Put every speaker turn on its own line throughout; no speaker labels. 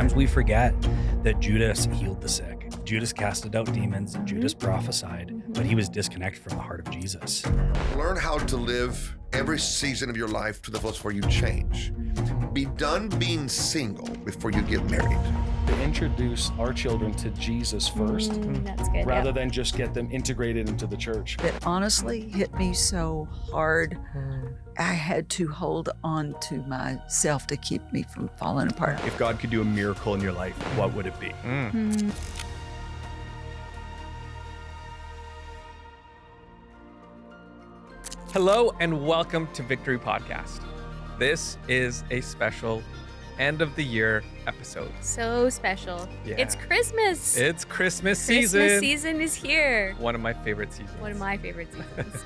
Sometimes we forget that Judas healed the sick. Judas casted out demons. Judas prophesied, but he was disconnected from the heart of Jesus.
Learn how to live every season of your life to the fullest where you change. Be done being single before you get married.
To introduce our children to Jesus first,
That's good.
rather than just get them integrated into the church.
It honestly hit me so hard. I had to hold on to myself to keep me from falling apart.
If God could do a miracle in your life, what would it be?
Hello and welcome to Victory Podcast. This is a special end of the year episode.
So special.
Yeah.
It's Christmas.
It's Christmas season.
Christmas season is here.
One of my favorite seasons.
One of my favorite seasons.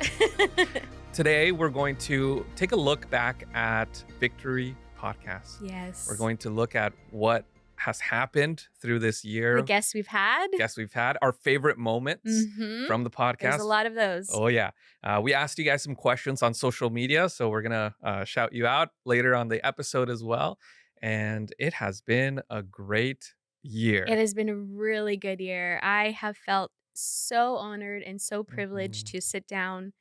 Today we're going to take a look back at Victory Podcast.
Yes.
We're going to look at what has happened through this year.
The guests we've had.
Our favorite moments from the podcast.
There's a lot of those.
Oh, yeah. We asked you guys some questions on social media, so we're going to shout you out later on the episode as well. And it has been a great year.
It has been a really good year. I have felt so honored and so privileged to sit down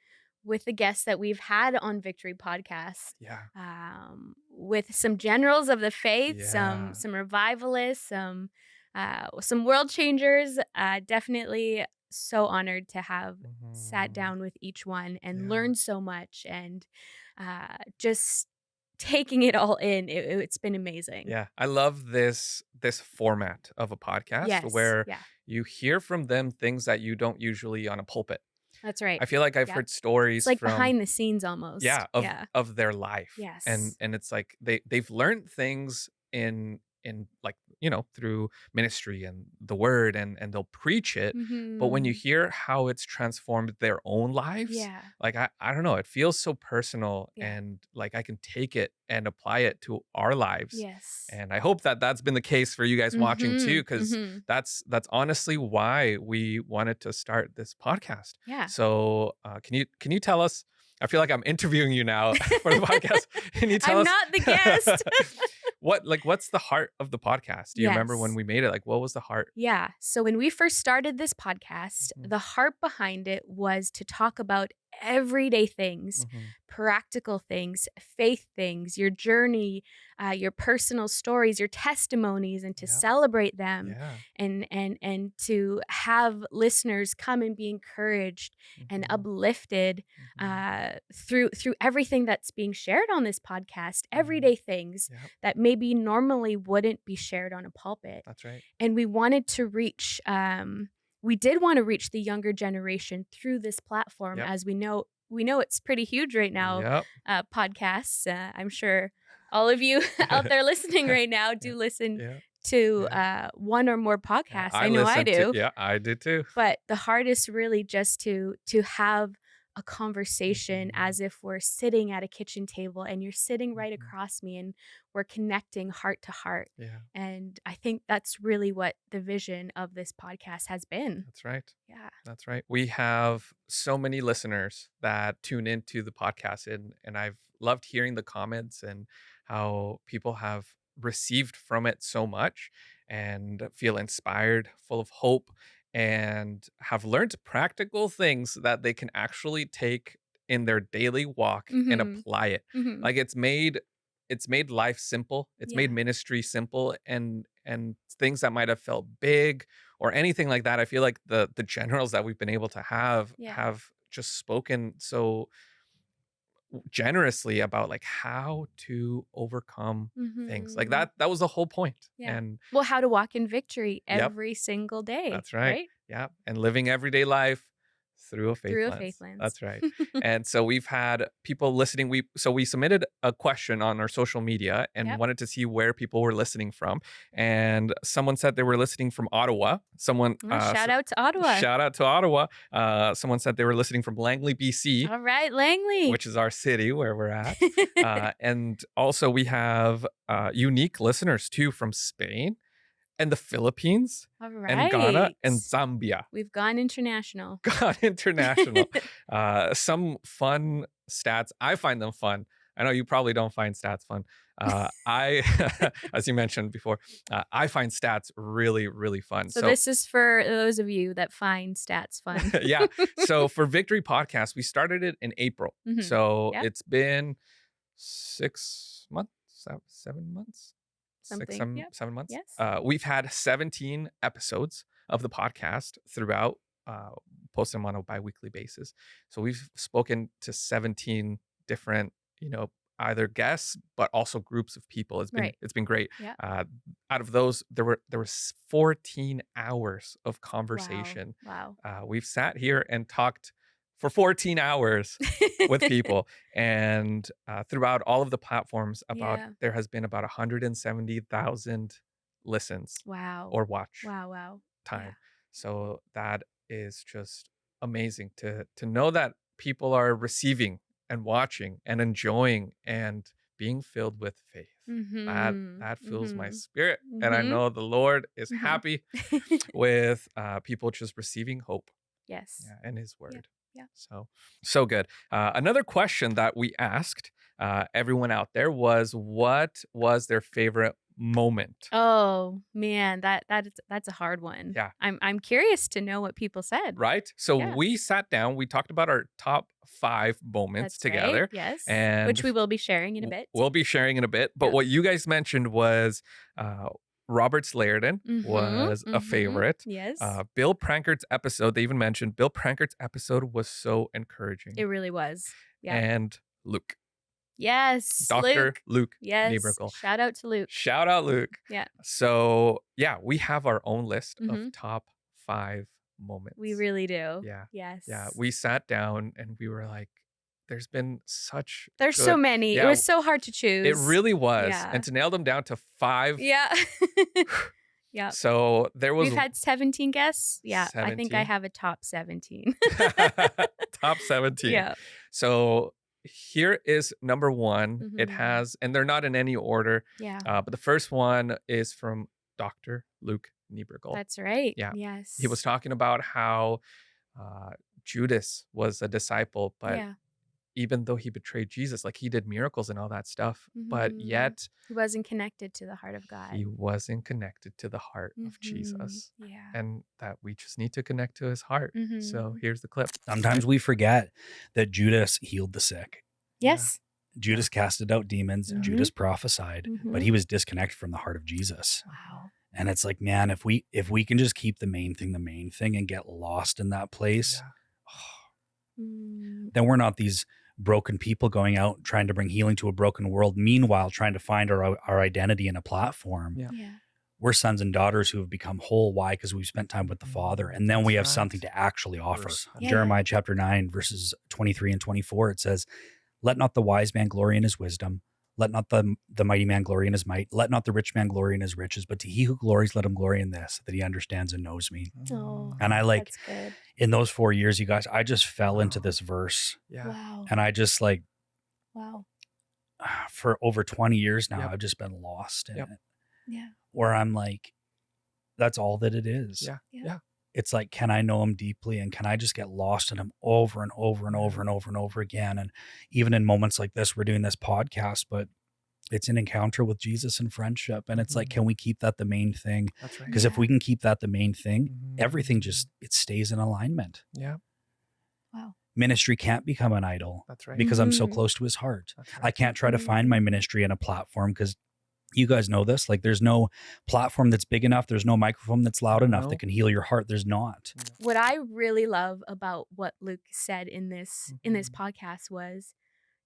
with the guests that we've had on Victory Podcast.
Yeah.
With some generals of the faith,
Yeah.
some revivalists, some world changers. Definitely so honored to have sat down with each one and learned so much and just taking it all in. It's been amazing.
Yeah. I love this format of a podcast where you hear from them things that you don't usually on a pulpit.
That's right.
I feel like I've heard stories
It's like
from
behind the scenes almost.
of their life.
Yes.
And it's like they've learned things in like, through ministry and the word and they'll preach it. But when you hear how it's transformed their own lives, like I don't know, it feels so personal and like I can take it and apply it to our lives.
Yes.
And I hope that that's been the case for you guys watching too, because that's honestly why we wanted to start this podcast.
Yeah.
So can you tell us? I feel like I'm interviewing you now for the podcast. Can you tell
I'm
us?
not the guest.
What's the heart of the podcast? Do you remember
Yes.
when we made it? Like, what was the heart?
Yeah. So when we first started this podcast, the heart behind it was to talk about everyday things, practical things, faith things, your journey, your personal stories, your testimonies, and to celebrate them and to have listeners come and be encouraged and uplifted through everything that's being shared on this podcast, everyday things that maybe normally wouldn't be shared on a pulpit.
That's right.
And we wanted to reach we did want to reach the younger generation through this platform. As we know it's pretty huge right now. Podcasts. I'm sure all of you out there listening right now do listen to one or more podcasts. I know I do.
I do too.
But the heart is really just to have a conversation as if we're sitting at a kitchen table and you're sitting right across me and we're connecting heart to heart. And I think that's really what the vision of this podcast has been.
That's right.
Yeah.
That's right. We have so many listeners that tune into the podcast and I've loved hearing the comments and how people have received from it so much and feel inspired, full of hope, and have learned practical things that they can actually take in their daily walk and apply it. Like it's made life simple. It's made ministry simple and things that might have felt big or anything like that. I feel like the generals that we've been able to have just spoken so generously about like how to overcome things like that. That was the whole point. And
well, how to walk in victory every single day.
that's right. Yeah. And living everyday life through a faith
lens.
That's right. And so we've had people listening. We submitted a question on our social media and wanted to see where people were listening from. And someone said they were listening from Ottawa. Someone
shout out to Ottawa.
Shout out to Ottawa. Someone said they were listening from Langley, BC.
All right, Langley,
which is our city where we're at. And also we have unique listeners too from Spain and the Philippines, and Ghana, and Zambia.
We've gone international.
Some fun stats. I find them fun. I know you probably don't find stats fun. I, as you mentioned before, I find stats really, really fun.
So this is for those of you that find stats fun.
Yeah. So for Victory Podcast, we started it in April.
Mhm.
So
Yeah.
it's been 6 months, 7 months,
Something. Yep.
7 months.
Yes.
We've had 17 episodes of the podcast throughout, post them on a bi-weekly basis. So we've spoken to 17 different, either guests, but also groups of people. It's been great.
Yeah.
Out of those, there was 14 hours of conversation.
Wow.
We've sat here and talked for 14 hours with people, and throughout all of the platforms, there has been about 170,000 listens
Wow.
or watch
Wow.
time.
Yeah.
So that is just amazing to know that people are receiving and watching and enjoying and being filled with faith. That fills my spirit, and I know the Lord is happy with people just receiving hope.
Yes.
In His Word.
Yeah.
So good. Another question that we asked everyone out there was, what was their favorite moment?
Oh man, that's a hard one.
Yeah.
I'm curious to know what people said.
Right? So
Yeah.
we sat down, we talked about our top 5 moments
That's
together.
right. Yes.
And
which we will be sharing in a bit.
We'll be sharing in a bit. But
Yeah.
what you guys mentioned was Robert Slayerton was a favorite.
Yes.
Bill Prankert's episode, they even mentioned Bill Prankert's episode was so encouraging.
It really was. Yeah.
And Luke.
Yes.
Dr. Luke
Yes.
Nieberkel.
Shout out to Luke.
Shout out Luke.
Yeah.
So yeah, we have our own list of top 5 moments.
We really do.
Yeah.
Yes.
Yeah. We sat down and we were like, there's been such
There's so many.
Yeah,
it was so hard to choose.
It really was.
Yeah.
And to nail them down to 5.
Yeah. Yeah.
So there was
We've had 17 guests. Yeah. I think I
17?
have a top 17.
top 17.
Yeah.
So here is number 1. It has, and they're not in any order.
Yeah.
But the first one is from Dr. Luke Nieberkel.
That's right.
Yeah.
Yes.
He was talking about how Judas was a disciple, but even though he betrayed Jesus, like he did miracles and all that stuff, but yet
he wasn't connected to the heart of God.
he wasn't connected to the heart of Jesus.
Yeah.
And that we just need to connect to his heart. So here's the clip.
Sometimes we forget that Judas healed the sick.
Yes.
Judas casted out demons. Judas prophesied, but he was disconnected from the heart of Jesus.
Wow.
And it's like, man, if we can just keep the main thing and get lost in that place, then we're not these broken people going out trying to bring healing to a broken world. Meanwhile, trying to find our identity in a platform.
Yeah.
We're sons and daughters who have become whole. Why? Because we've spent time with the Father. And then we have something to actually offer. Jeremiah chapter 9, verses 23 and 24, it says, let not the wise man glory in his wisdom. Let not the mighty man glory in his might. Let not the rich man glory in his riches. But to he who glories, let him glory in this, that he understands and knows me.
Oh,
and I like,
that's good.
in those 4 years, you guys, I just fell into this verse.
Yeah.
Wow.
And I just like,
Wow.
for over 20 years now, I've just been lost in it.
Yeah.
Where I'm like, that's all that it is.
Yeah.
It's like, can I know him deeply, and can I just get lost in him over and over and over and over and over again? And even in moments like this, we're doing this podcast, but it's an encounter with Jesus and friendship. And it's like, can we keep that the main thing?
That's right.
Because if we can keep that the main thing, everything just, it stays in alignment.
Yeah.
Wow.
Ministry can't become an idol.
That's right.
Because I'm so close to his heart.
That's right.
I can't try to find my ministry in a platform, because you guys know this, like there's no platform that's big enough. There's no microphone that's loud enough that can heal your heart. There's not.
What I really love about what Luke said in this podcast was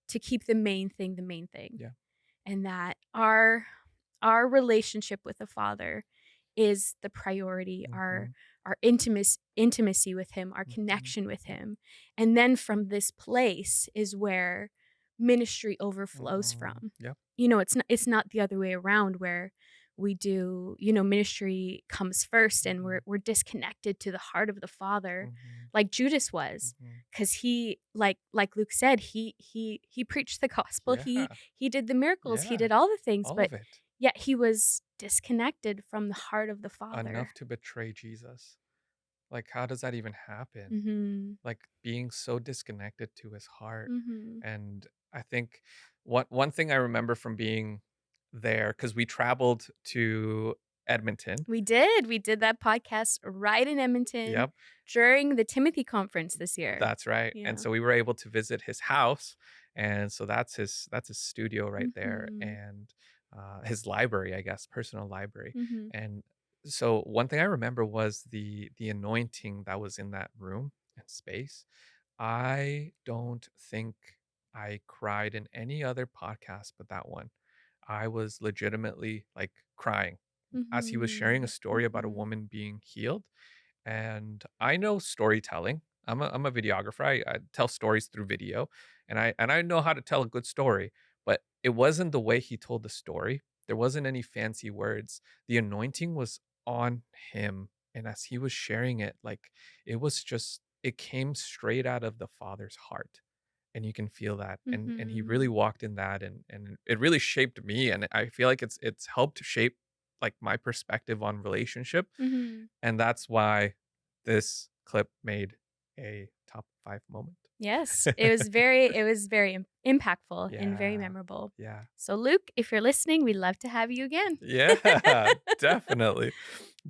to keep the main thing the main thing.
Yeah.
And that our relationship with the Father is the priority, our intimacy with him, our connection with him. And then from this place is where ministry overflows from.
Yep.
It's not the other way around, where we do, ministry comes first and we're disconnected to the heart of the Father, like Judas was, because he, like Luke said, he preached the gospel, he did the miracles, he did all the things,
all
but
of it.
yet he was disconnected from the heart of the Father.
Enough to betray Jesus. Like, how does that even happen? Like being so disconnected to his heart. And I think one thing I remember from being there, because we traveled to Edmonton.
We did. We did that podcast right in Edmonton
Yep,
during the Timothy conference this year.
that's right. And
Yeah.
so we were able to visit his house, and so that's his studio right there,
Mhm.
and his library, I guess, personal library.
Mhm.
And so one thing I remember was the anointing that was in that room and space. I don't think I cried in any other podcast but that one. I was legitimately like crying as he was sharing a
Mhm.
story about a
Mhm.
woman being healed. And I know storytelling. I'm a videographer. I tell stories through video, and I know how to tell a good story. But it wasn't the way he told the story. There wasn't any fancy words. The anointing was on him, and as he was sharing it, like it came straight out of the Father's heart, and you can feel that. And he really
Mhm.
walked in that, and it really shaped me. And I feel like it's helped shape like my perspective on relationship,
Mhm.
and that's why this clip made a top 5 moment.
Yes, it was very impactful and very
Yeah.
memorable.
Yeah.
So Luke, if you're listening, we'd love to have you again.
Yeah, definitely.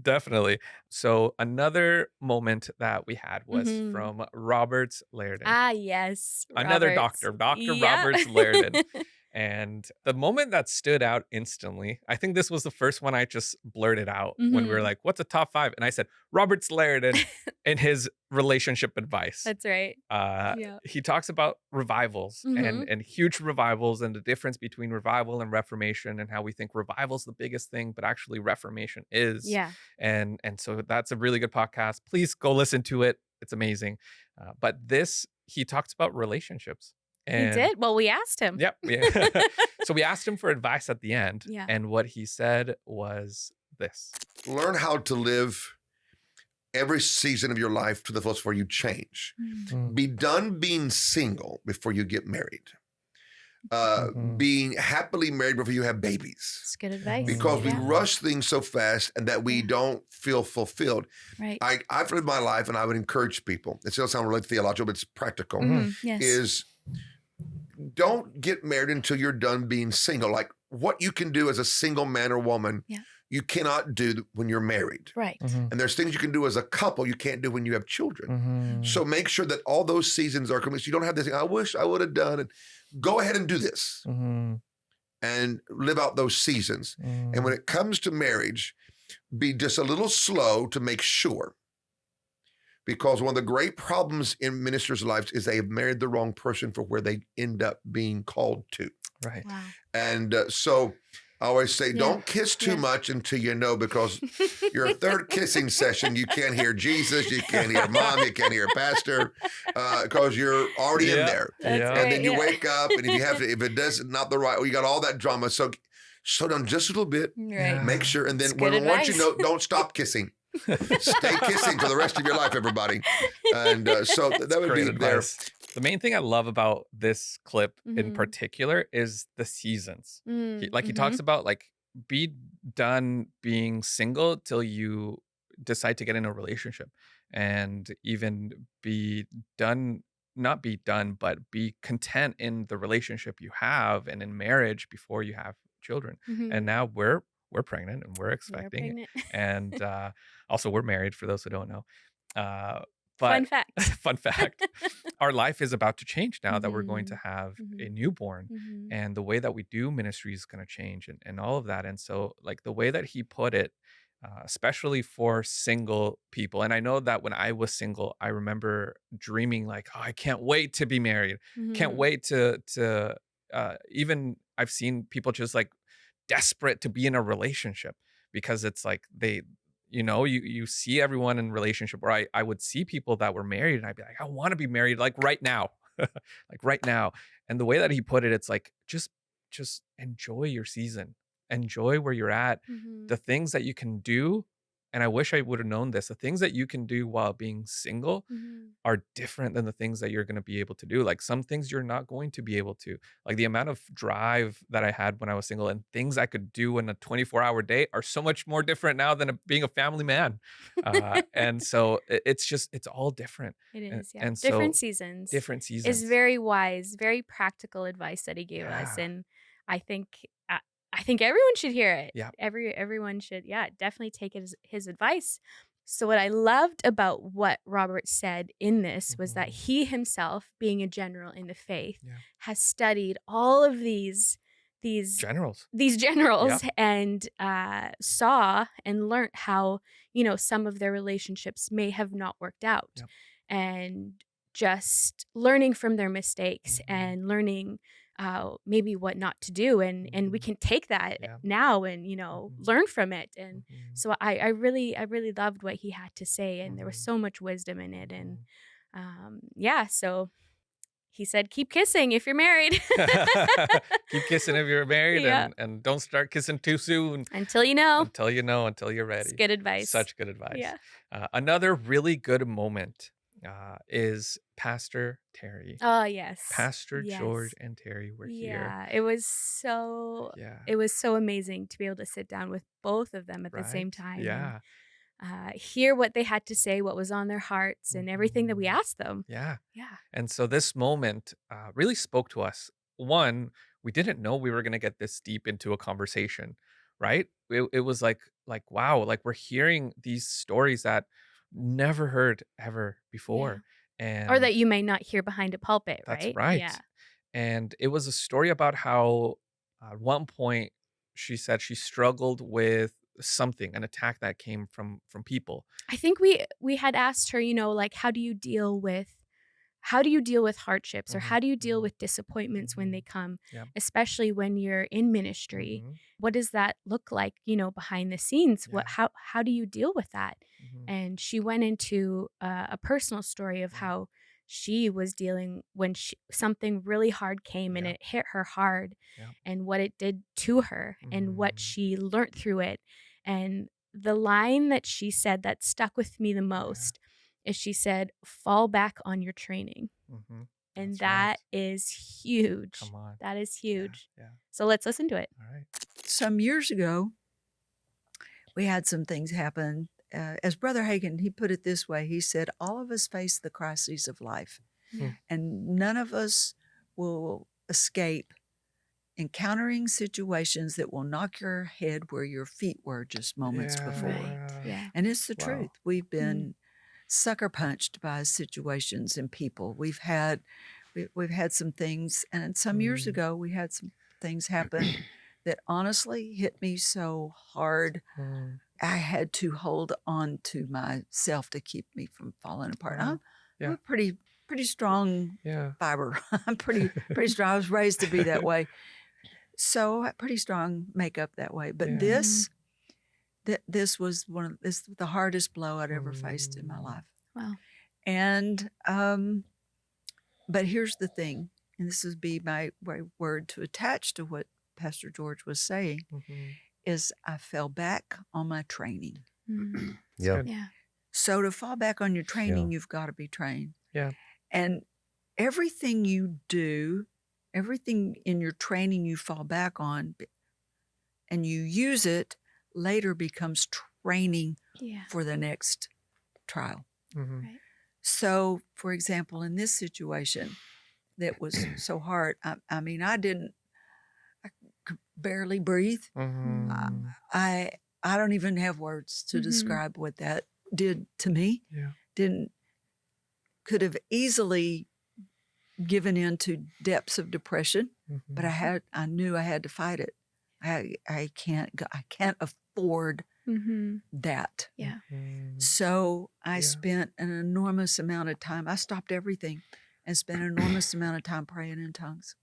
Definitely. So another moment that we had was
Mhm.
from Roberts Lairdon.
Ah, yes,
Another
Roberts.
Dr.
Yeah.
Roberts Lairdon. And the moment that stood out instantly, I think this was the first one I just blurted out when we were
Mhm.
like, what's a top 5? And I said, Roberts Lairdon and his relationship advice.
That's right.
Uh,
Yeah.
he talks about revivals and
Mhm.
and huge revivals and the difference between revival and reformation, and how we think revival's the biggest thing, but actually reformation is.
Yeah.
And so that's a really good podcast. Please go listen to it. It's amazing. But this, he talks about relationships.
He
And
did? Well, we asked him.
yep, yeah. So we asked him for advice at the end,
Yeah.
and what he said was this.
Learn how to live every season of your life to the fullest before you change.
Mm.
Be done being single before you get married. Being happily married before you have babies.
It's good advice.
Because we
Yeah.
rush things so fast and that we
Yeah.
don't feel fulfilled.
Right.
I've lived my life, and I would encourage people. It still sounds really theological, but it's practical.
Mhm. Yes.
Is don't get married until you're done being single. Like what you can do as a single man or woman,
Yeah.
you cannot do when you're married.
Right.
And there's things you can do as a couple you can't do when you have children.
Mm-hmm.
So make sure that all those seasons are complete. So you don't have this thing, I wish I would have done it. Go ahead and do this
Mm-hmm.
and live out those seasons.
Mm-hmm.
And when it comes to marriage, be just a little slow to make sure. Because one of the great problems in ministers' lives is they have married the wrong person for where they end up being called to.
Right.
Wow.
And so I always say,
Yeah.
don't kiss too
Yeah.
much until you know, because your third kissing session, you can't hear Jesus, you can't hear mom, you can't hear pastor, because you're already in there.
That's
Yeah.
And
right,
then you
yeah.
wake up, and if it does not the right, you got all that drama. So slow down just a little bit,
Right.
make sure, and then
It's good
once you
advice.
know, don't stop kissing. Stay kissing for the rest of your life, everybody. And so that would
Great
be there.
advice. The main thing I love about this clip in
Mhm.
particular is the seasons. He
Mm,
talks about like, be done being single till you decide to get in a relationship, and even be done, not be done, but be content in the relationship you have and in marriage before you have children.
mhm.
And now we're pregnant and we're
We're
expecting,
pregnant.
and also we're married, for those who don't know.
Fun
But
fact.
fun fact, our life is about to change now that we're going to
Mhm.
have a
Mhm.
newborn,
Mhm.
and the way that we do ministry is going to change, and all of that. And so like the way that he put it, especially for single people. And I know that when I was single, I remember dreaming like, oh, I can't wait to be married. Can't
Mhm.
wait to even I've seen people just like desperate to be in a relationship, because it's like you see everyone in relationship, or I would see people that were married, and I'd be like, I want to be married like right now. Like right now. And the way that he put it, it's like just enjoy your season. Enjoy where you're at.
Mhm.
The things that you can do and I wish I would have known this, the things that you can do while being single are different than the things that you're going to be able to do. Like some things you're not going to be able to. Like the amount of drive that I had when I was single and things I could do in a 24-hour day are so much more different now than being a family man. And so it's all different.
It
And,
is, yeah.
and
Different
so
seasons.
different seasons.
Is very wise, very practical advice that he gave us,
Yeah.
and I think I think everyone should hear it.
Yeah.
Everyone should, definitely take his advice. So what I loved about what Robert said in this was that he himself, being a general in the faith, has studied all of these
generals.
And saw and learned how, some of their relationships may have not worked out.
Yep.
And just learning from their mistakes and learning maybe what not to do. And we can take that now and, learn from it. And so I really loved what he had to say. And there was so much wisdom in it. And so he said, keep kissing if you're married.
Keep kissing if you're married, and don't start kissing too soon.
Until you know.
Until you know, until you're ready.
It's good advice.
Such good advice.
Yeah.
Another really good moment is Pastor Terry.
Oh, yes.
Pastor George and Terry were here.
Yeah, it was so amazing to be able to sit down with both of them at the same time.
Yeah.
And, hear what they had to say, what was on their hearts, and everything that we asked them.
Yeah.
Yeah.
And so this moment really spoke to us. One, we didn't know we were going to get this deep into a conversation, right? It was like, wow, like we're hearing these stories that never heard ever before. And
or that you may not hear behind a pulpit, right?
That's right.
Yeah.
And it was a story about how at one point she said she struggled with something, an attack that came from people.
I think we had asked her, like, how do you deal with hardships, or how do you deal with disappointments when they come, especially when you're in ministry? What does that look like, behind the scenes? How do you deal with that? And she went into a personal story of how she was dealing when something really hard came and it hit her hard, and what it did to her and what she learned through it. And the line that she said that stuck with me the most is she said, fall back on your training. And that is huge.
Come on.
That is huge.
Yeah.
So let's listen to it.
All right.
Some years ago, we had some things happen. As Brother Hagin, he put it this way. He said, all of us face the crises of life, and none of us will escape encountering situations that will knock your head where your feet were just moments before.
Right. Yeah.
And it's the truth. We've been sucker punched by situations and people. We've had some things, and some years ago we had some things happen that honestly hit me so hard. I had to hold on to myself to keep me from falling apart. I'm a pretty strong fiber. I'm pretty strong. I was raised to be that way. So pretty strong makeup that way. But this was the hardest blow I'd ever faced in my life.
Wow.
And but here's the thing, and this would be my word to attach to what Pastor George was saying, is I fell back on my training.
Yeah.
So to fall back on your training, you've got to be trained.
Yeah.
And everything you do, everything in your training you fall back on and you use it, later becomes training for the next trial.
Right.
So, for example, in this situation that was so hard, I mean, I could barely breathe. I don't even have words to describe what that did to me. Could have easily given into depths of depression, but I knew I had to fight it. I can't afford that.
Yeah.
So I spent an enormous amount of time. I stopped everything and spent an enormous amount of time praying in tongues.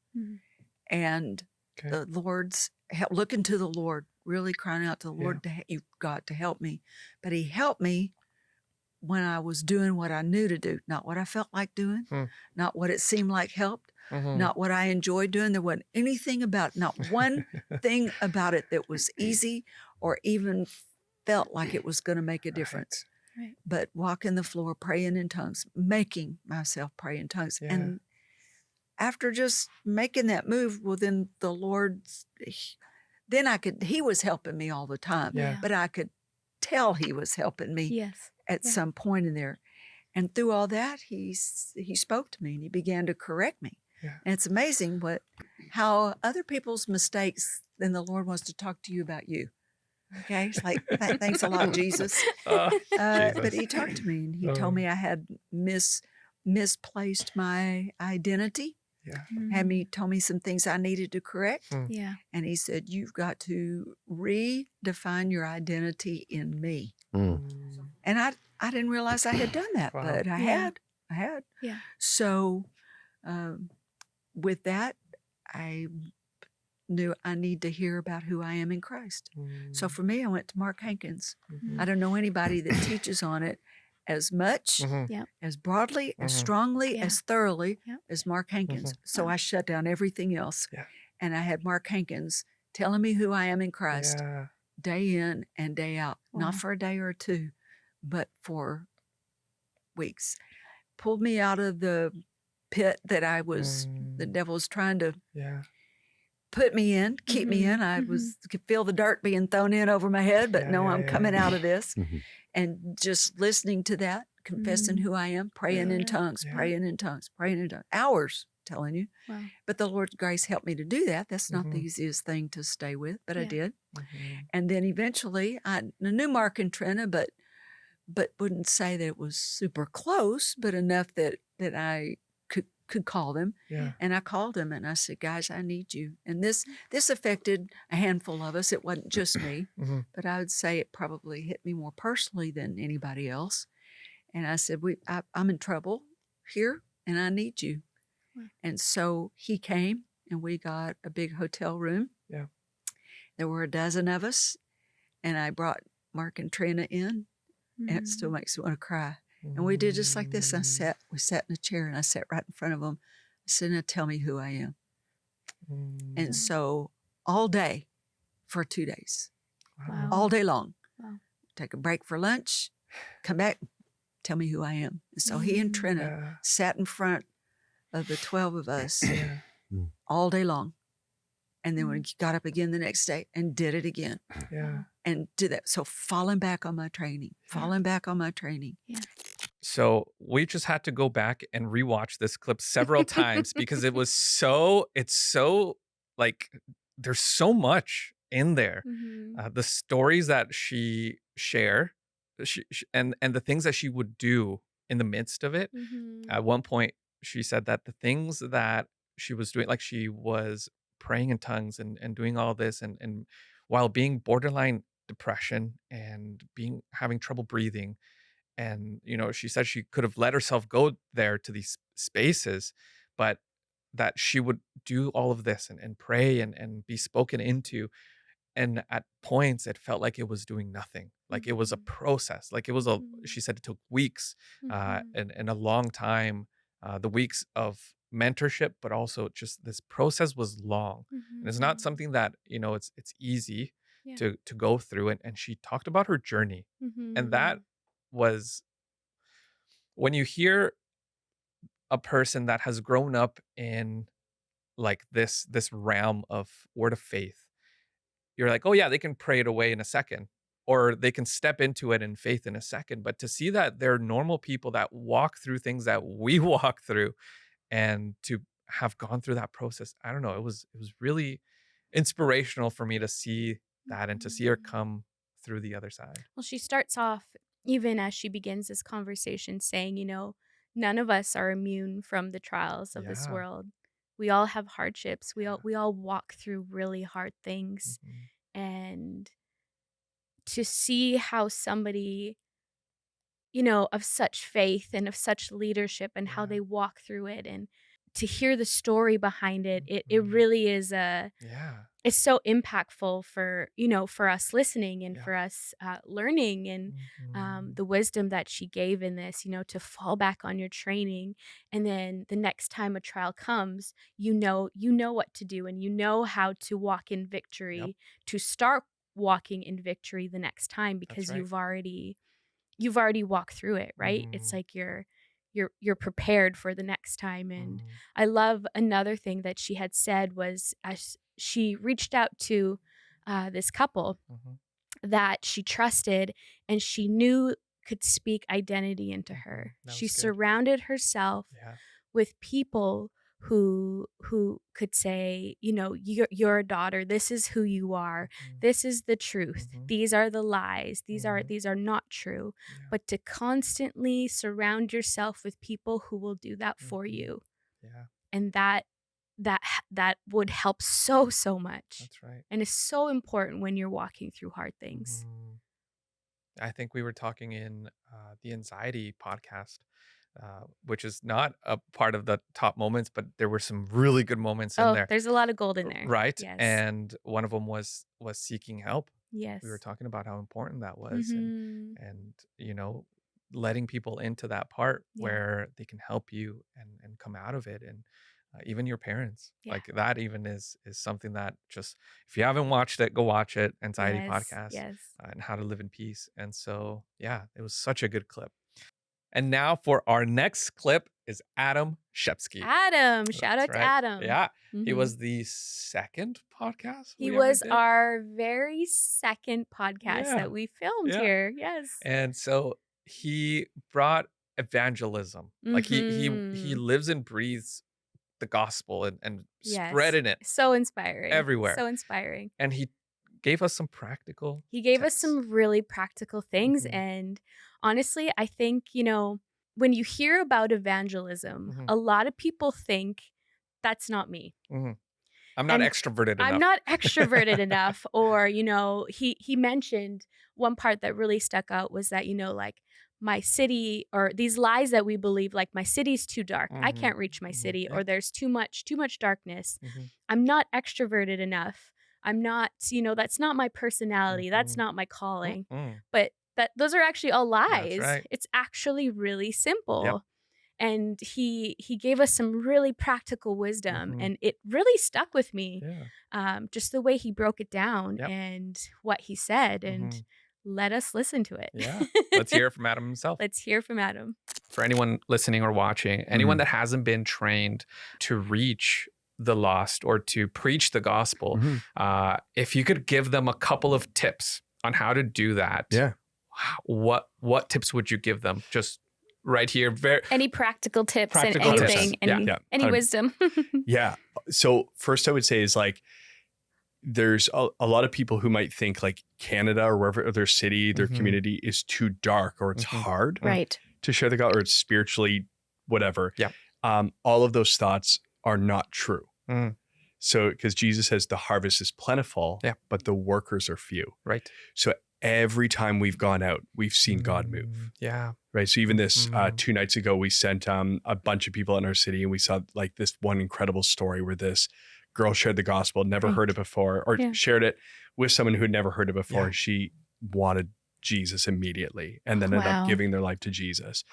And the Lord's help, looking to the Lord, really crying out to the Lord, you've got to help me. But he helped me when I was doing what I knew to do, not what I felt like doing, not what it seemed like helped, not what I enjoyed doing. There wasn't anything about, not one thing about it that was easy or even felt like it was going to make a difference.
Right.
But walking the floor, praying in tongues, making myself pray in tongues.
Yeah.
And after just making that move, well, then the Lord, he was helping me all the time,
Yeah.
but I could tell he was helping me
Yes.
at
Yeah.
some point in there. And through all that, he spoke to me and he began to correct me.
Yeah.
And it's amazing how other people's mistakes, then the Lord wants to talk to you about you. Okay, it's like, thanks a lot, Jesus. But he talked to me and he told me I had misplaced my identity.
Yeah.
Told me some things I needed to correct.
Yeah.
And he said, you've got to redefine your identity in me. And I didn't realize I had done that,
Wow.
but I had.
Yeah.
So with that, I knew I need to hear about who I am in Christ. So for me, I went to Mark Hankins. I don't know anybody that teaches on it as much, as broadly, as strongly, as thoroughly as Mark Hankins. So I shut down everything else.
Yeah.
And I had Mark Hankins telling me who I am in Christ
Yeah.
day in and day out,
Wow.
not for a day or two, but for weeks. Pulled me out of the pit that the devil was trying to put me in, keep me in. I could feel the dirt being thrown in over my head, but I'm coming out of this. And just listening to that, confessing who I am, praying in tongues, praying in tongues, praying in tongues, hours, telling you.
Wow.
But the Lord's grace helped me to do that. That's not the easiest thing to stay with, but I did. And then eventually I knew Mark and Trina, but wouldn't say that it was super close, but enough that I could call them.
Yeah.
And I called them and I said, guys, I need you. And this affected a handful of us. It wasn't just me, but I would say it probably hit me more personally than anybody else. And I said, I'm in trouble here and I need you.
Wow.
And so he came and we got a big hotel room.
Yeah.
There were a dozen of us and I brought Mark and Trina in. And it still makes me want to cry. And we did just like this. We sat in a chair and I sat right in front of them. I said, now tell me who I am. And so all day for 2 days,
Wow.
all day long,
Wow.
take a break for lunch, come back, tell me who I am. And so he and Trina sat in front of the 12 of us all day long. And then when he got up again the next day and did it again.
Yeah.
And did that. So falling back on my training.
Yeah.
So we just had to go back and rewatch this clip several times because it's so like, there's so much in there. The stories that she shared and the things that she would do in the midst of it. At one point, she said that the things that she was doing, like she was praying in tongues and doing all this and while being borderline depression and having trouble breathing. And, she said she could have let herself go there to these spaces, but that she would do all of this and pray and be spoken into. And at points, it felt like it was doing nothing. Like it was a process. Like it was she said it took weeks and a long time, the weeks of mentorship, but also just this process was long. And it's not something that, it's easy to go through. And she talked about her journey. And that was, when you hear a person that has grown up in like this realm of word of faith, you're like, oh yeah, they can pray it away in a second, or they can step into it in faith in a second. But to see that they're normal people that walk through things that we walk through, and to have gone through that process, I don't know, it was really inspirational for me to see that and to see her come through the other side.
Well, she starts off, even as she begins this conversation, saying, none of us are immune from the trials of this world. We all have hardships. We all walk through really hard things. And to see how somebody, of such faith and of such leadership and how they walk through it, and to hear the story behind it, it really is it's so impactful for, for us listening and for us learning, and the wisdom that she gave in this, to fall back on your training. And then the next time a trial comes, you know what to do, and how to walk in victory, to start walking in victory the next time because
right.
you've already walked through it, right? It's like you're prepared for the next time. And I love another thing that she had said was, as she reached out to this couple that she trusted and she knew could speak identity into her.
That
She
was good.
surrounded herself with people who could say, you know, you're a daughter. This is who you are. This is the truth. These are the lies. These are not true. But to constantly surround yourself with people who will do that for you. And that would help so much.
That's right.
And it's so important when you're walking through hard things.
I think we were talking in the anxiety podcast, which is not a part of the top moments, but there were some really good moments in there.
There's a lot of gold in there.
Right.
Yes.
And one of them was seeking help.
Yes.
We were talking about how important that was, and you know, letting people into that part where they can help you and come out of it. And even your parents, like that even is something that, just if you haven't watched it, go watch it. Anxiety podcast and how to live in peace. And so, yeah, it was such a good clip. And now for our next clip is Adam Shepsky.
Adam, shout out to Adam.
Yeah. He was the second podcast.
He was our very second podcast that we filmed here. Yes.
And so he brought evangelism. Like he lives and breathes the gospel and spreading it.
So inspiring.
Everywhere.
So inspiring.
And he gave us some practical
He gave
tips.
us some really practical things. And honestly, I think, you know, when you hear about evangelism, a lot of people think that's not me.
I'm not extroverted enough.
I'm not extroverted enough. Or, you know, he mentioned one part that really stuck out was that, you know, like, my city, or these lies that we believe, like, my city's too dark. I can't reach my city, or there's too much darkness. I'm not extroverted enough. I'm not, you know, that's not my personality. That's not my calling. But those are actually all lies.
That's right.
It's actually really simple. And he gave us some really practical wisdom, and it really stuck with me. Just the way he broke it down and what he said, and let us listen to it.
Let's hear from Adam himself.
Let's hear from Adam.
For anyone listening or watching, anyone that hasn't been trained to reach the lost or to preach the gospel, if you could give them a couple of tips on how to do that, what tips would you give them? Just right here.
Any practical tips
Practical
and
tips.
anything, any wisdom.
So first I would say is, like, there's a lot of people who might think like Canada or wherever their city, their community is too dark, or it's hard to share the gospel, or it's spiritually whatever. All of those thoughts are not true. So, because Jesus says the harvest is plentiful, but the workers are few.
Right.
So every time we've gone out, we've seen God move. Right. So even this 2 nights ago, we sent a bunch of people in our city, and we saw like this one incredible story where this girl shared the gospel, never heard it before, or shared it with someone who had never heard it before. She wanted Jesus immediately, and then ended up giving their life to Jesus.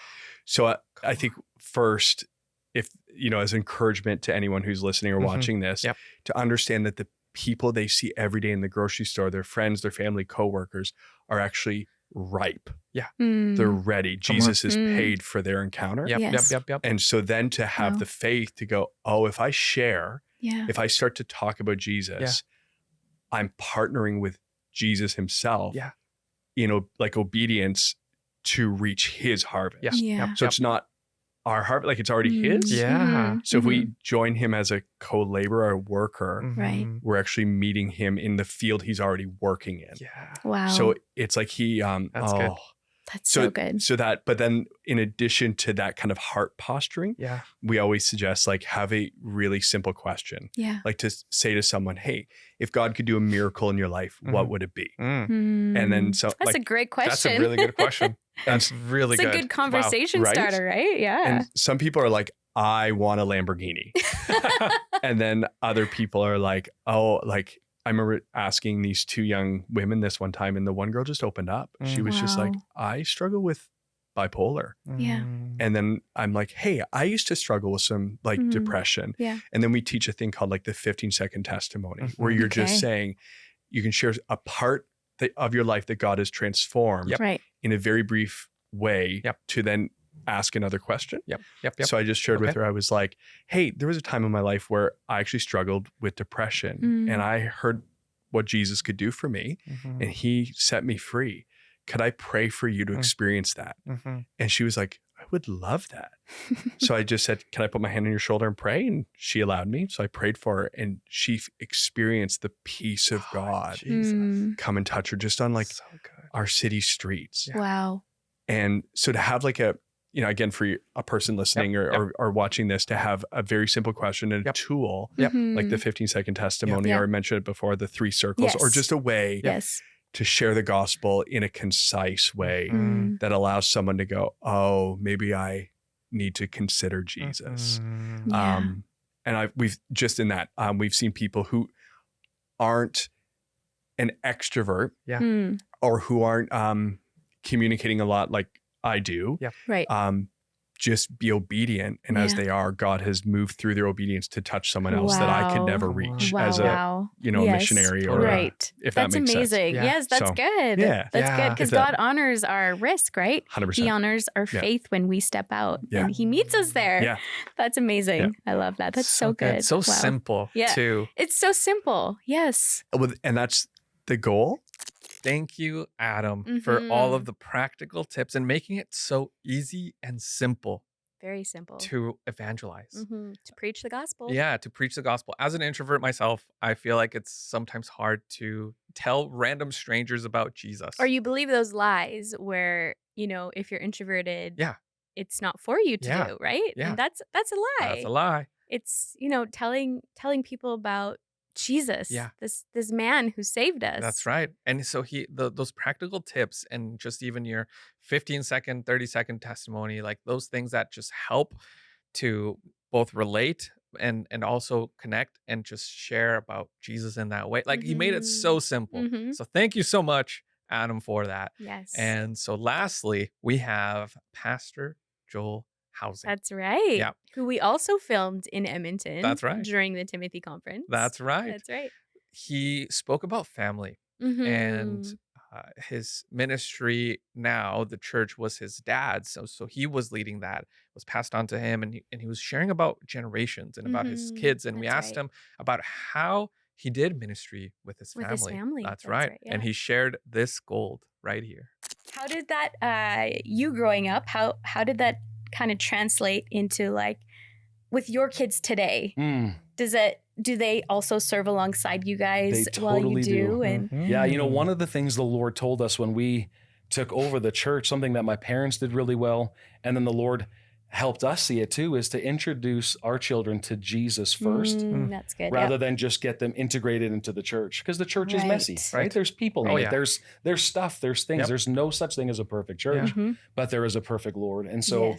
So I think first, if, you know, as encouragement to anyone who's listening or watching this, to understand that the people they see every day in the grocery store, their friends, their family, coworkers, are actually ripe. They're ready. Jesus has paid for their encounter. And so then to have the faith to go, oh, if I share, if I start to talk about Jesus, I'm partnering with Jesus himself, you know, like obedience to reach his harvest. So it's not our harvest, like it's already his. So if we join him as a co-laborer or worker, we're actually meeting him in the field he's already working in. So it's like he,
That's good.
That's so good.
So that, but then in addition to that kind of heart posturing, we always suggest like have a really simple question. Like to say to someone, hey, if God could do a miracle in your life, what would it be? And then so
that's
like,
a great question.
That's a really good question. That's really good.
It's a good conversation
Wow. Right?
starter, right?
And some people are like, I want a Lamborghini. And then other people are like, oh, like, I remember asking these 2 young women this one time, and the one girl just opened up. She was just like, I struggle with bipolar. And then I'm like, hey, I used to struggle with some like depression. And then we teach a thing called like the 15-second testimony, where you're just saying, you can share a part of your life that God has transformed
Yep.
Right.
in a very brief way
Yep.
to then ask another question.
Yep.
So I just shared with
Okay.
her, I was like, hey, there was a time in my life where I actually struggled with depression and I heard what Jesus could do for me and he set me free. Could I pray for you to experience that? And she was like, I would love that. So I just said, can I put my hand on your shoulder and pray? And she allowed me. So I prayed for her and she experienced the peace of God come and touch her just on like
So good.
our city streets.
Wow.
And so to have like a, again, for a person listening or watching this, to have a very simple question and a tool, like the 15-second testimony, or I mentioned it before, the 3 circles, or just a way to share the gospel in a concise way that allows someone to go, oh, maybe I need to consider Jesus. And we've just in that, we've seen people who aren't an extrovert or who aren't communicating a lot like I do,
Right.
just be obedient. And as they are, God has moved through their obedience to touch someone else that I could never reach as a, a missionary or if
that's
that makes
amazing.
sense.
Yes, that's
So,
good.
yeah.
That's good because
If that-
God honors our risk, right?
100%.
He honors our faith when we step out and he meets us there.
Yeah.
That's amazing. I love that. That's so good.
So
Wow.
simple too.
It's so simple. Yes.
And that's the goal.
Thank you, Adam, for all of the practical tips and making it so easy and simple
Very simple.
to evangelize.
To preach the gospel.
Yeah, to preach the gospel. As an introvert myself, I feel like it's sometimes hard to tell random strangers about Jesus.
Or you believe those lies where, if you're introverted, it's not for you to do, right?
Yeah.
And that's a lie.
That's a lie.
It's, telling people about Jesus,
Yeah.
this man who saved us.
That's right. And so those practical tips and just even your 15-second, 30-second testimony, like those things that just help to both relate and also connect and just share about Jesus in that way. Like he made it so simple. So thank you so much, Adam, for that.
Yes.
And so lastly, we have Pastor Joel Housing.
That's right.
Yeah.
Who we also filmed in Edmonton.
That's right.
During the Timothy conference.
That's right.
That's right.
He spoke about family and his ministry now, the church was his dad's. So he was leading that. It was passed on to him and he was sharing about generations and about his kids. And we asked him about how he did ministry with his family.
With his family.
That's right.
Yeah.
And he shared this gold right here.
How did that, you growing up, how did that kind of translate into like with your kids today? Do they also serve alongside you guys while you do? And
yeah, one of the things the Lord told us when we took over the church, something that my parents did really well, and then the Lord helped us see it too, is to introduce our children to Jesus first.
That's good.
Rather than just get them integrated into the church, because the church is messy, right? There's people in it. There's stuff, there's things. There's no such thing as a perfect church, but there is a perfect Lord. And so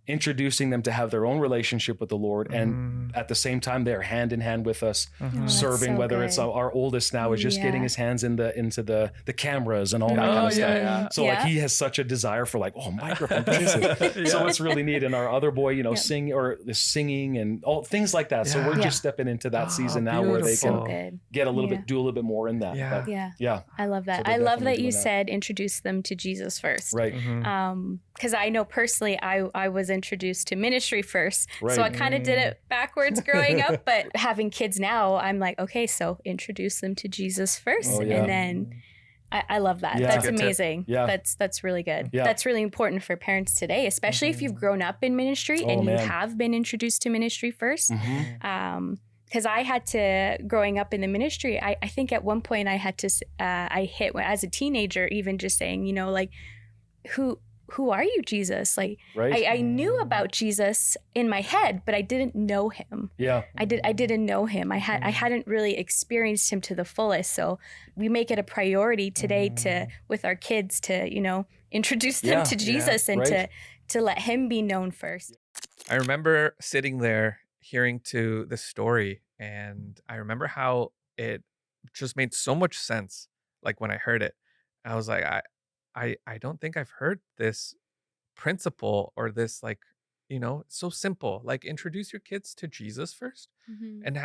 introducing them to have their own relationship with the Lord, and at the same time they're hand in hand with us, serving.
so
whether
good.
it's our oldest now is just getting his hands into the cameras and all that kind of stuff. So like he has such a desire for like, microphone. So it's really neat. And our other boy, singing and all things like that. So we're just stepping into that season now where they can get a little bit, do a little bit more in that.
Yeah.
But,
I love that.
So
I love that
definitely
you
doing that.
said introduce them to Jesus first.
Right.
Because I know personally, I was introduced to ministry first.
Right.
So I kind of did it backwards growing up. But having kids now, I'm like, okay, so introduce them to Jesus first.
Oh, yeah.
And then I love that.
Yeah.
That's
Good
tip.
amazing.
Yeah.
That's really good.
Yeah.
That's really important for parents today, especially if you've grown up in ministry and you have been introduced to ministry first. Because I had to, growing up in the ministry, I think at one point I had to, I hit as a teenager, even just saying, like, who are you, Jesus? Like, I knew about Jesus in my head, but I didn't know him.
Yeah.
I didn't know him. I hadn't really experienced him to the fullest. So we make it a priority today with our kids to, introduce them to Jesus and to let him be known first.
I remember sitting there hearing to the story, and I remember how it just made so much sense. Like when I heard it, I was like, I don't think I've heard this principle or this, like, so simple. Like introduce your kids to Jesus first and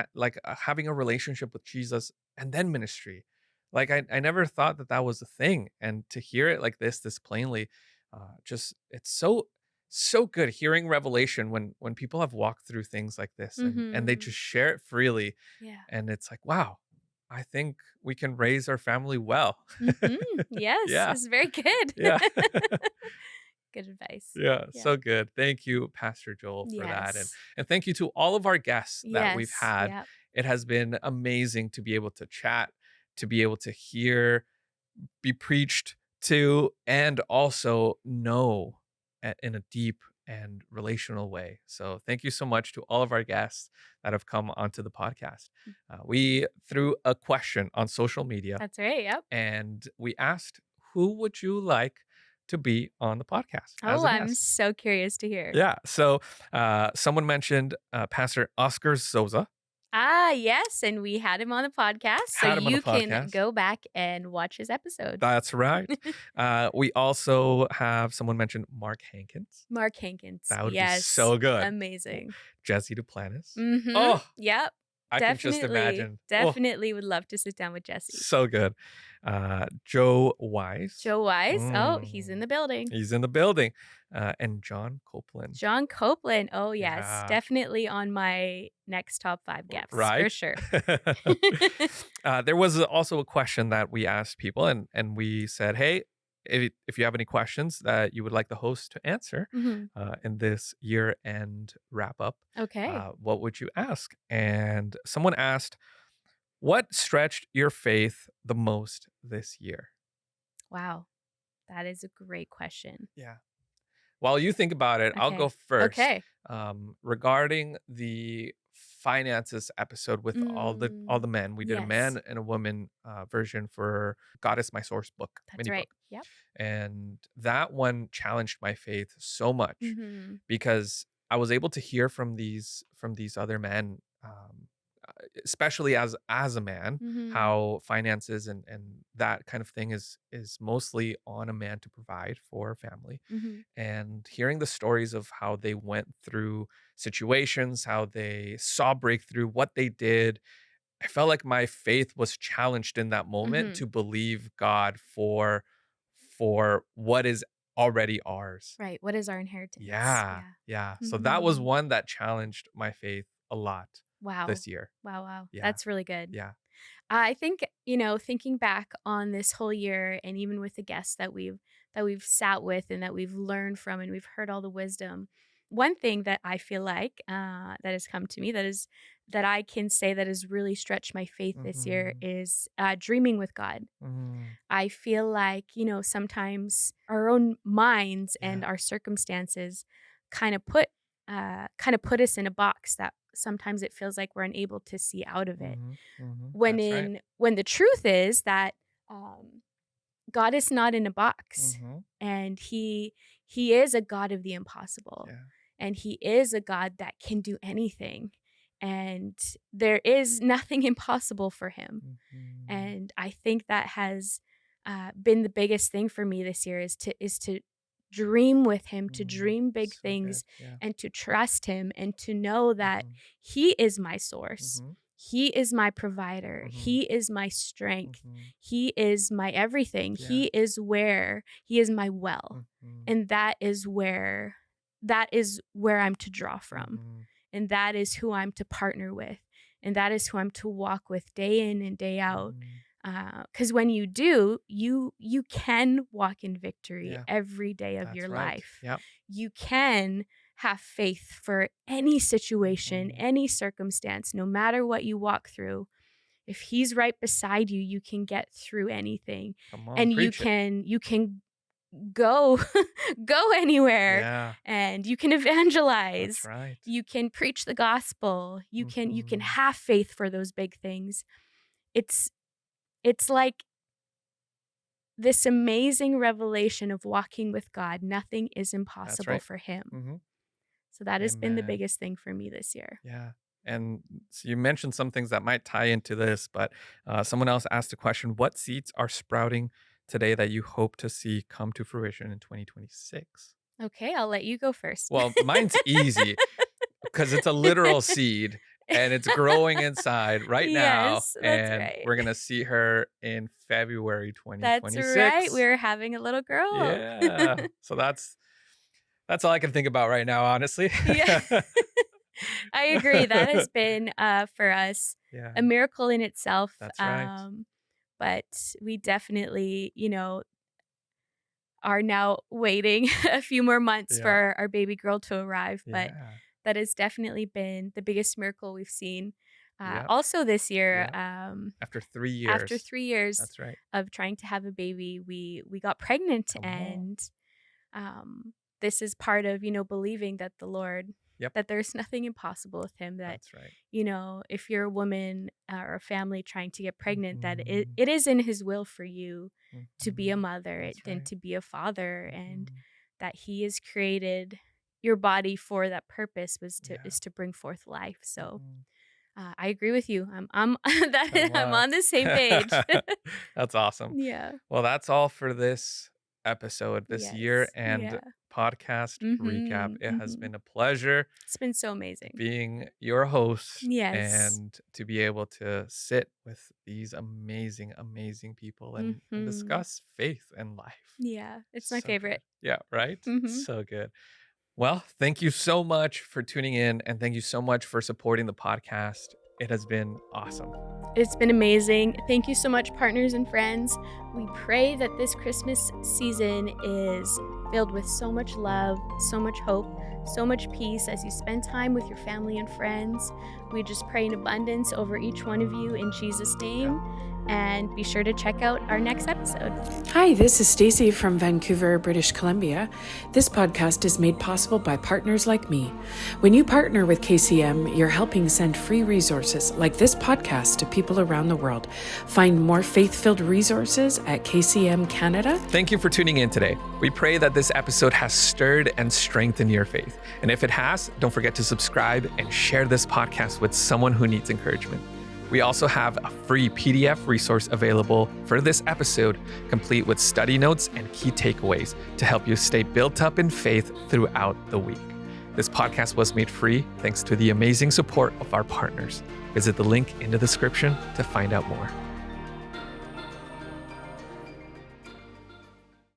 having a relationship with Jesus and then ministry. Like I never thought that was a thing. And to hear it like this plainly, just it's so good hearing revelation when people have walked through things like this and they just share it freely.
Yeah.
And it's like, wow, I think we can raise our family well.
Yes,
Yeah.
it's very good.
Yeah.
Good advice.
Yeah, so good. Thank you, Pastor Joel, for that. And thank you to all of our guests that we've had.
Yep.
It has been amazing to be able to chat, to be able to hear, be preached to, and also know in a deep and relational way. So thank you so much to all of our guests that have come onto the podcast. We threw a question on social media.
That's right. Yep.
And we asked, who would you like to be on the podcast?
Oh, I'm so curious to hear.
Yeah. So someone mentioned Pastor Oscar Sosa.
Ah, yes. And we had him on the podcast. So you can go back and watch his episode.
That's right. We also have someone mentioned Mark Hankins.
Mark Hankins.
That would be so good.
Amazing.
Jesse Duplantis.
Oh, yep.
I can just imagine.
Definitely would love to sit down with Jesse.
So good. Joe Wise.
Joe Wise. Oh, he's in the building.
He's in the building. And John Copeland.
John Copeland. Oh, yes. Yeah. Definitely on my next top 5 guests.
Right.
For sure.
There was also a question that we asked people, and we said, hey, if you have any questions that you would like the host to answer in this year-end wrap-up,
okay,
what would you ask? And someone asked, what stretched your faith the most this year?
Wow, that is a great question.
Yeah. While you think about it, I'll go first.
Okay.
Regarding the finances episode with all the men, we did a man and a woman version for God Is My Source book.
That's right. Yep.
And that one challenged my faith so much because I was able to hear from these other men, especially as a man, how finances and that kind of thing is mostly on a man to provide for a family. And hearing the stories of how they went through situations, how they saw breakthrough, what they did, I felt like my faith was challenged in that moment to believe God for what is already ours.
Right. What is our inheritance?
Yeah. So that was one that challenged my faith a lot.
Wow.
This year.
Wow.
Yeah.
That's really good.
Yeah.
I think, thinking back on this whole year and even with the guests that we've sat with and that we've learned from and we've heard all the wisdom, one thing that I feel like that has come to me that I can say that has really stretched my faith this year is dreaming with God. I feel like, sometimes our own minds and our circumstances kind of put us in a box that sometimes it feels like we're unable to see out of it. When the truth is that God is not in a box, and he is a God of the impossible, and he is a God that can do anything, and there is nothing impossible for him. And I think that has been the biggest thing for me this year is to dream with him, to dream big things, and to trust him, and to know that he is my source. He is my provider. He is my strength. He is my everything. He is my well. And that is where I'm to draw from. And that is who I'm to partner with. And that is who I'm to walk with day in and day out. Because when you do, you can walk in victory every day of your life.
Yep.
You can have faith for any situation, any circumstance, no matter what you walk through. If he's right beside you, you can get through anything.
Come on,
and you can go anywhere, and you can evangelize.
That's right.
You can preach the gospel. You can have faith for those big things. It's like this amazing revelation of walking with God. Nothing is impossible for him. So that has been the biggest thing for me this year.
Yeah. And so you mentioned some things that might tie into this, but someone else asked a question, what seeds are sprouting today that you hope to see come to fruition in 2026?
Okay, I'll let you go first.
Well, mine's easy because it's a literal seed. and it's growing inside right now.
Yes, that's
And
right.
we're going to see her in February 2026.
That's right. We're having a little girl.
Yeah. So that's all I can think about right now, honestly.
Yeah. I agree. That has been for us
Yeah.
a miracle in itself.
That's right.
But we definitely, are now waiting a few more months for our baby girl to arrive. But that has definitely been the biggest miracle we've seen. Also this year,
after 3 years.
After 3 years
That's right.
of trying to have a baby, we got pregnant.
Come on.
And this is part of, believing that the Lord, that there's nothing impossible with him, that,
That's right.
if you're a woman or a family trying to get pregnant, that it is in his will for you to be a mother and to be a father, and that he has created your body for that purpose is to bring forth life. So I agree with you. I'm on the same page.
That's awesome.
Yeah.
Well, that's all for this episode, this year and podcast recap. It has been a pleasure.
It's been so amazing
being your host.
Yes.
And to be able to sit with these amazing, amazing people and discuss faith and life.
Yeah. It's my favorite.
Good. Yeah. Right. So good. Well, thank you so much for tuning in, and thank you so much for supporting the podcast. It has been awesome.
It's been amazing. Thank you so much, partners and friends. We pray that this Christmas season is filled with so much love, so much hope, so much peace as you spend time with your family and friends. We just pray in abundance over each one of you in Jesus' name. And be sure to check out our next episode.
Hi, this is Stacey from Vancouver, British Columbia. This podcast is made possible by partners like me. When you partner with KCM, you're helping send free resources like this podcast to people around the world. Find more faith-filled resources at KCM Canada.
Thank you for tuning in today. We pray that this episode has stirred and strengthened your faith. And if it has, don't forget to subscribe and share this podcast with someone who needs encouragement. We also have a free PDF resource available for this episode, complete with study notes and key takeaways to help you stay built up in faith throughout the week. This podcast was made free thanks to the amazing support of our partners. Visit the link in the description to find out more.